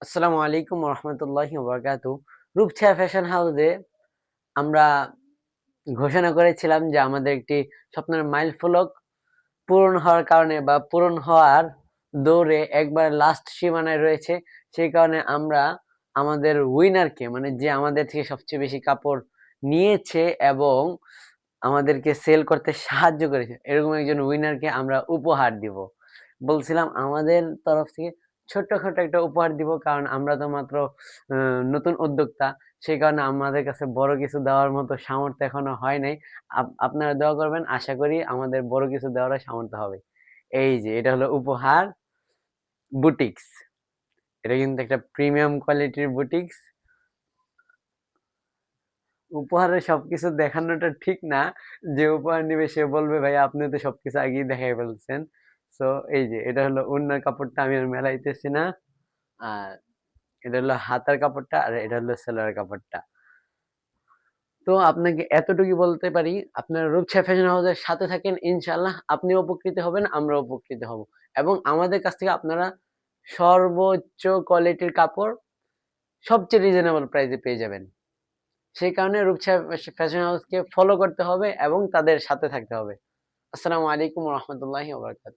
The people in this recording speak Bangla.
আসসালামু আলাইকুম রহমতুল্লাহি ওবরাকাতু। রূপছা ফ্যাশন হাউসে আমরা ঘোষণা করেছিলাম যে আমাদের একটি স্বপ্নের মাইল ফলক পূরণ হওয়ার কারণে বা পূরণ হওয়ার দৌড়ে একবার লাস্ট সীমানায় রয়েছে। সেই কারণে আমরা আমাদের উইনারকে, মানে যে আমাদের থেকে সবচেয়ে বেশি কাপড় নিয়েছে এবং আমাদেরকে সেল করতে সাহায্য করেছে, এরকম একজন উইনারকে আমরা উপহার দিব। বলছিলাম আমাদের তরফ থেকে ছোট্টখাটো একটা উপহার দিব, কারণ আমরা তো মাত্র নতুন উদ্যোক্তা। সেই কারণে আমাদের কাছে বড় কিছু দেওয়ার মতো সামর্থ্য এখনো হয় নাই। আপনারা দোয়া করবেন, আশা করি আমাদের বড় কিছু দেওয়ার সামর্থ্য হবে। এই যে এটা হলো উপহার বুটিক্স। এটা কিন্তু একটা প্রিমিয়াম কোয়ালিটির বুটিক্স। উপহারে সবকিছু দেখানোটা ঠিক না। যে উপহার নিবে সে বলবে ভাই আপনি তো সবকিছু আগেই দেখাই ফেলছেন। সো এই যে এটা হলো ওড়নার কাপড়টা, আমি আর মেলাইতেছি না। আর এটা হলো হাতার কাপড়টা, আর এটা হলো সেলোয়ার কাপড়টা। তো আপনাকে এতটুকু বলতে পারি, আপনারা রূপসা ফ্যাশন হাউসের সাথে থাকেন, ইনশাল্লাহ আপনিও উপকৃত হবেন, আমরাও উপকৃত হব। এবং আমাদের কাছ থেকে আপনারা সর্বোচ্চ কোয়ালিটির কাপড় সবচেয়ে রিজনেবল প্রাইসে পেয়ে যাবেন। সেই কারণে রূপসা ফ্যাশন হাউসকে ফলো করতে হবে এবং তাদের সাথে থাকতে হবে। আসসালামু আলাইকুম রহমতুল্লাহি ওয়া বারাকাতুহু।